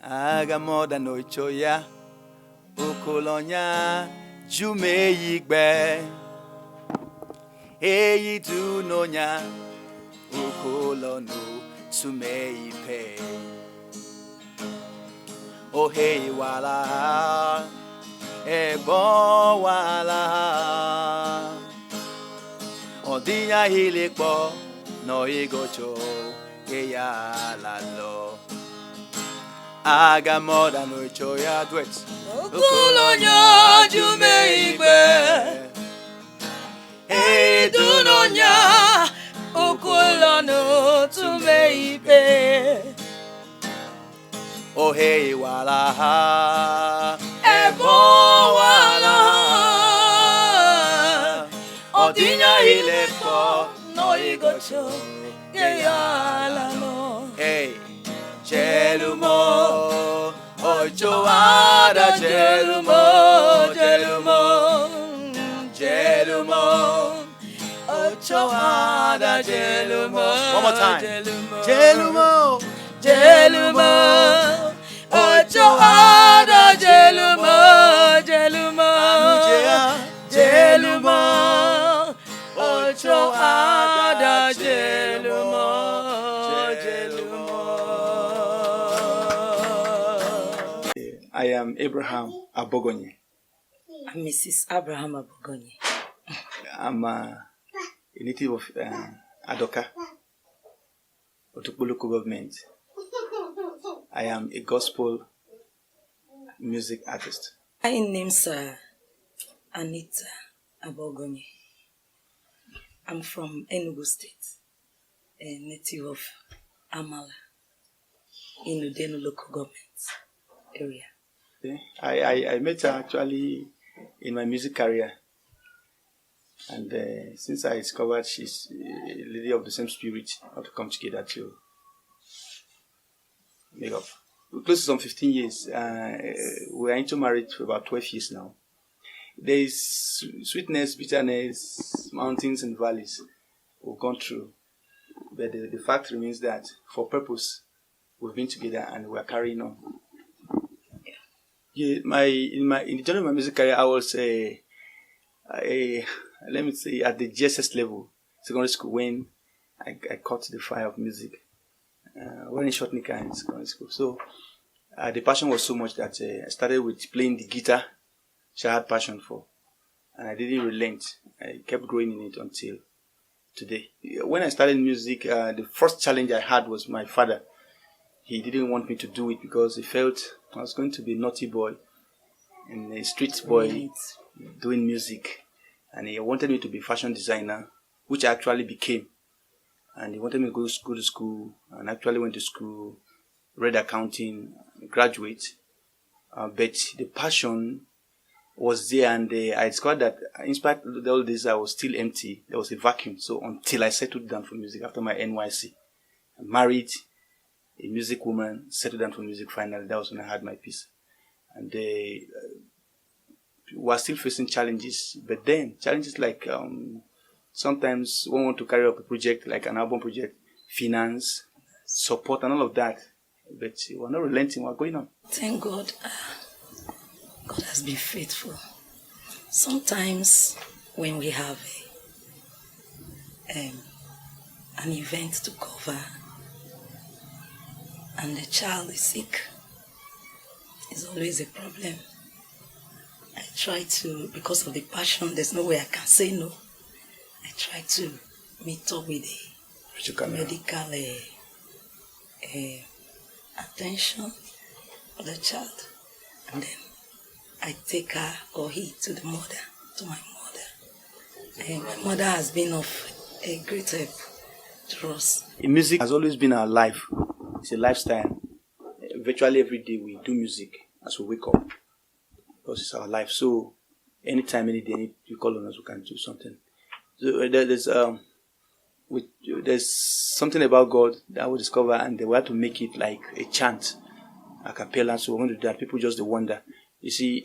Agamoda no choya Ukolonya Jume yigbe Eyi tu nonya Ukolono Sume ipe Oh hey wala Ebo wala Odinya hilikpo No igocho Keya lalo Agamoda no choya duet Ukolonya jume igbe Hey dunonya Ukolono tume ipe Oh hey wala Ebo wala Odinya hilepo No igocho Keya no Hey Jelumo Ochoada Jelumo Jelumo Jelumo Ochoada Jelumo One more time Jelumo Jelumo Ochoada Jelumo Jelumo Jelumo Ochoada Jelumo Jelumo. I am Abraham Abogonye. I'm Mrs. Abraham Abogonye. I'm a native of Adoka, Otukpo local government. I am a gospel music artist. My name's Anita Abogonye. I'm from Enugu State, a native of Amala, in Udenu local government area. Okay. I met her actually in my music career. And since I discovered she's a lady of the same spirit, how to come together to make up. We're close to some 15 years. We are into marriage for about 12 years now. There is sweetness, bitterness, mountains and valleys we've gone through. But the fact remains that for purpose, we've been together and we are carrying on. Yeah, in the journey of my music career, I was let me say at the GSS level, secondary school, when I caught the fire of music. Wearing short knicker in secondary school. So the passion was so much that I started with playing the guitar, which I had passion for. And I didn't relent. I kept growing in it until today. When I started music, the first challenge I had was my father. He didn't want me to do it because he felt I was going to be a naughty boy and a street boy doing music. And he wanted me to be a fashion designer, which I actually became. And he wanted me to go to school, and actually went to school, read accounting, graduate. But the passion was there, and I discovered that in spite of all this, I was still empty. There was a vacuum. So until I settled down for music after my NYC, I married a music woman, settled down for music finally. That was when I had my peace. And we were still facing challenges, but then challenges like sometimes one want to carry up a project like an album project, finance, support, and all of that. But we're not relenting. We're going on. Thank God. God has been faithful. Sometimes when we have an event to cover and the child is sick, it's always a problem. I try to, because of the passion, there's no way I can say no. I try to meet up with the medical attention for the child, and then I take her or he to my mother. And my mother has been of a great help to us. Music has always been our life. It's a lifestyle. Virtually every day we do music as we wake up because it's our life. So anytime, any day, you call on us, we can do something. So there's something about God that we discover, and we have to make it like a chant, a cappella. So we're going to do that. People just wonder. You see,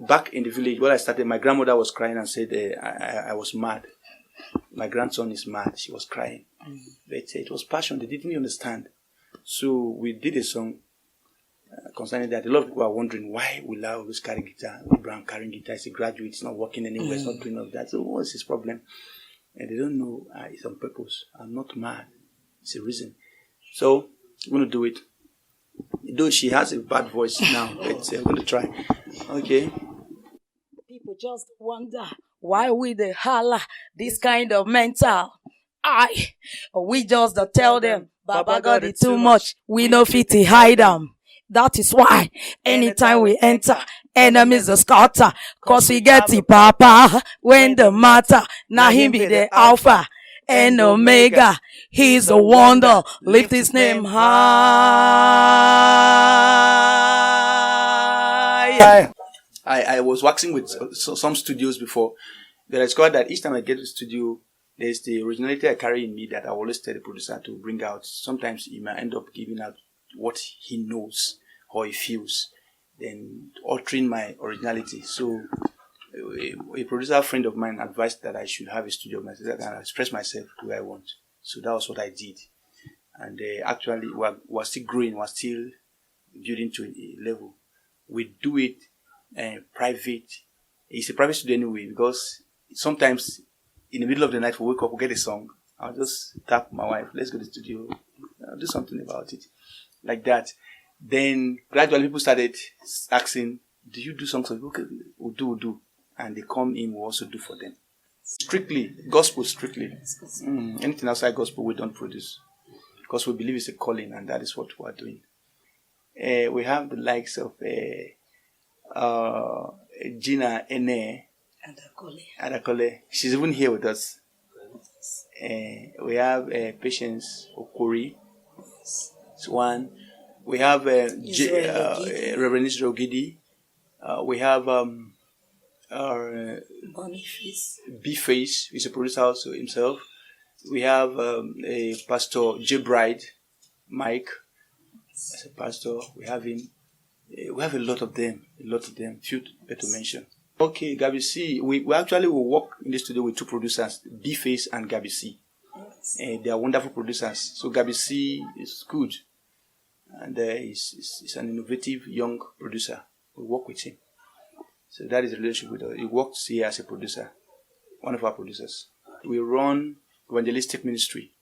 back in the village where I started, my grandmother was crying and said I was mad. My grandson is mad. She was crying. But it was passion. They didn't understand. So we did a song. concerning that. A lot of people are wondering, why will I always carry guitar? Abraham carrying guitar, he's a graduate, it's not working anywhere, it's not doing all that. So what's his problem? And they don't know it's on purpose. I'm not mad. It's a reason. So I'm going to do it. Though she has a bad voice now, but I'm going to try. Okay. People just wonder why we the holla this kind of mental. We just tell them, Baba God it too much. We no fit to hide them. That is why anytime we enter, enemies are scatter. Cause we get the papa when the matter. Now him be the alpha and omega. He's a wonder. Lift his name high. I was waxing with some studios before. But I discovered that each time I get to the studio, there's the originality I carry in me that I always tell the producer to bring out. Sometimes he might end up giving out what he knows or he feels, then altering my originality. So a producer friend of mine advised that I should have a studio of myself that I can express myself the way I want. So that was what I did. And actually, we're still growing, we're still building to a level. We do it private. It's a private studio anyway, because sometimes in the middle of the night we wake up, we get a song. I'll just tap my wife, let's go to the studio, I'll do something about it. Like that. Then gradually people started asking, do you do songs? Okay, we'll do. And they come in, we also do for them. Strictly, gospel strictly. Anything outside gospel we don't produce. Because we believe it's a calling, and that is what we are doing. We have the likes of Gina Ene Adakole. She's even here with us. We have Patience Okori. It's one. We have Reverend Israel Gidi. We have B-Face, who's a producer also himself. We have a Pastor J. Bride, Mike, as a pastor. We have him. We have a lot of them, few to mention. Okay, Gabi C. We actually will work in the studio with two producers, B-Face and Gabi C. They are wonderful producers. So Gabi C is good. And he's an innovative young producer. We work with him. So that is the relationship with us. He works here as a producer, one of our producers. We run evangelistic ministry,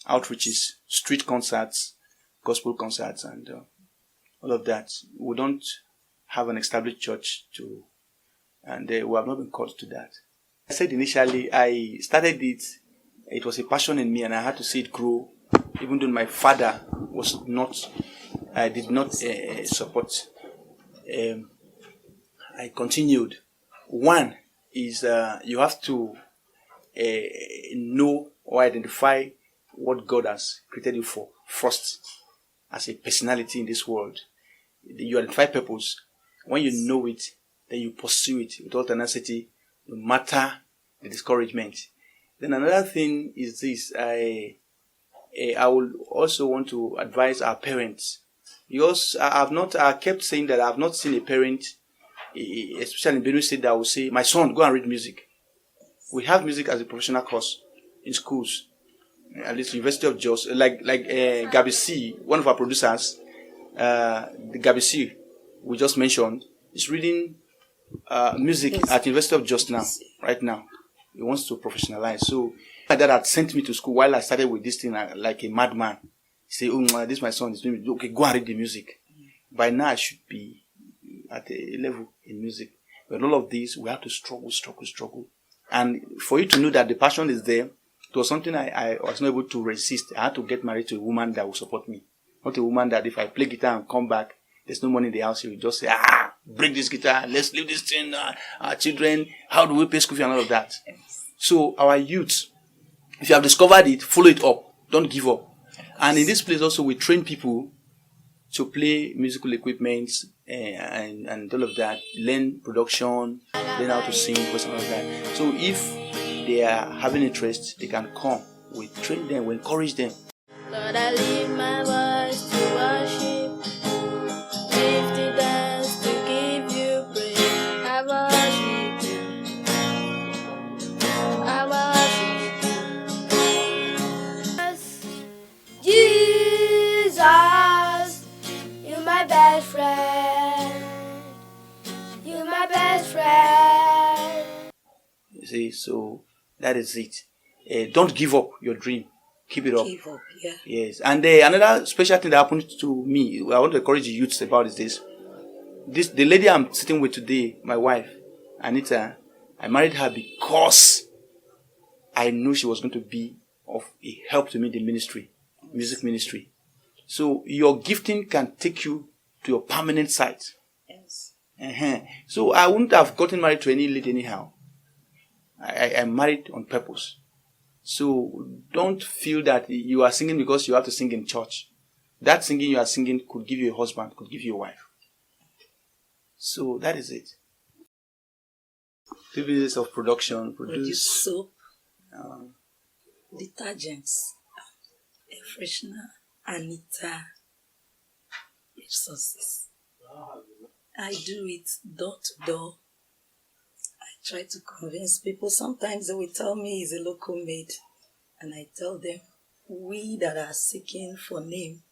outreaches, street concerts, gospel concerts, and all of that. We don't have an established church and we have not been called to that. I said initially, I started it. It was a passion in me, and I had to see it grow, even though my father did not support. I continued. One is you have to know or identify what God has created you for first, as a personality in this world. You identify purpose. When you know it, then you pursue it with all tenacity, no matter the discouragement. Then another thing is this. I would also want to advise our parents. Because I kept saying that I have not seen a parent, especially in Benue State, that will say, my son, go and read music. We have music as a professional course in schools, at least University of Jos, like Gabi C, one of our producers, the Gabi C we just mentioned, is reading music at University of Jos right now. He wants to professionalize. So my dad had sent me to school while I started with this thing like a madman. He said, this my son is doing it. Okay, go and read the music. By now I should be at a level in music. But all of these, we have to struggle. And for you to know that the passion is there, it was something I was not able to resist. I had to get married to a woman that will support me. Not a woman that if I play guitar and come back, there's no money in the house, she will just say, break this guitar, let's leave this thing, our children, how do we pay school fee and all of that. So our youth, if you have discovered it, follow it up. Don't give up. And in this place also, we train people to play musical equipment and all of that, learn production, learn how to sing, voice and all of that. So if they are having interest, they can come. We train them, we encourage them. Lord, I leave my voice to worship, lift the dance to give you praise. I worship you, I worship you. Jesus, you're my best friend. friend. You're my best friend. You see, so that is it. Don't give up your dream. Keep it up. Give up, yeah. Yes. And another special thing that happened to me, I want to encourage the youths about is this. The lady I'm sitting with today, my wife, Anita, I married her because I knew she was going to be of a help to me in the ministry, music ministry. So your gifting can take you to your permanent site. Yes. So I wouldn't have gotten married to any lady anyhow. I'm married on purpose. So don't feel that you are singing because you have to sing in church. That singing you are singing could give you a husband, could give you a wife. So that is it. 2 business of production, Produce soap, detergents, air freshener, Anita resources. I do it door to door. I try to convince people. Sometimes they will tell me it's a local made, and I tell them, we that are seeking for name,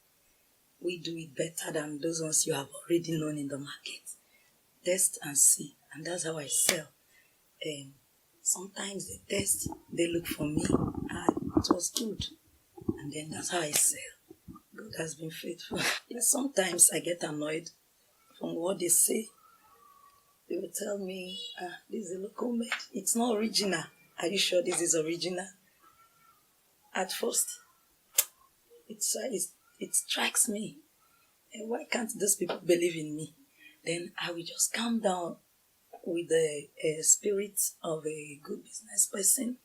we do it better than those ones you have already known in the market. Test and see, and that's how I sell. Sometimes they test, they look for me, it was good, and then that's how I sell. God has been faithful. Sometimes I get annoyed from what they say. They will tell me, this is a local made. It's not original. Are you sure this is original? At first, it strikes me. Why can't those people believe in me? Then I will just calm down with the spirit of a good business person.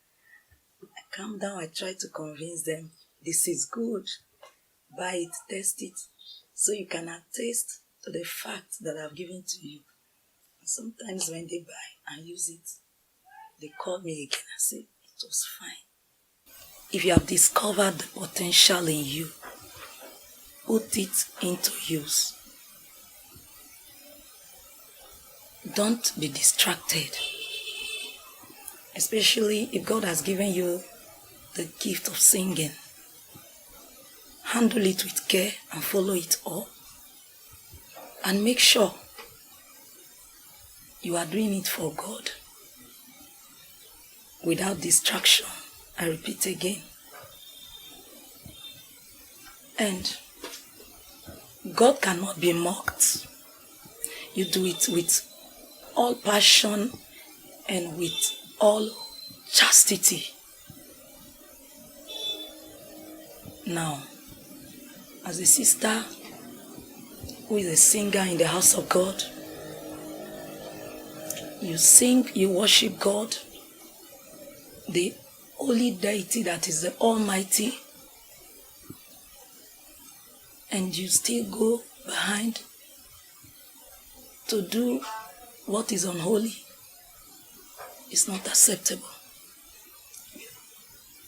I calm down. I try to convince them, this is good. Buy it, test it, so you can attest to the fact that I've given to you. Sometimes when they buy and use it, they call me again and say, it was fine. If you have discovered the potential in you, put it into use. Don't be distracted. Especially if God has given you the gift of singing. Handle it with care and follow it up. And make sure you are doing it for God. Without distraction. I repeat again. And God cannot be mocked. You do it with all passion and with all chastity. Now, as a sister who is a singer in the house of God, you sing, you worship God, the holy deity that is the Almighty, and you still go behind to do what is unholy. It's not acceptable.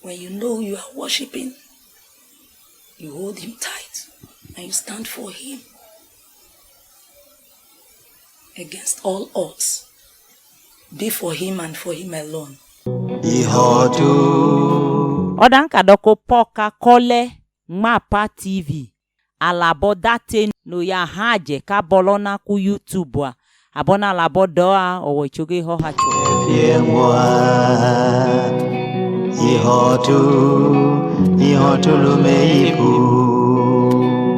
When you know you are worshiping, you hold him tight and you stand for him against all odds. Be for him and for him alone. Odanka doko poka kole Mapa TV alabo date no ya haje ka bolona ku YouTube wa abona labo doa owo choge ho hacho Ihotu lumeiku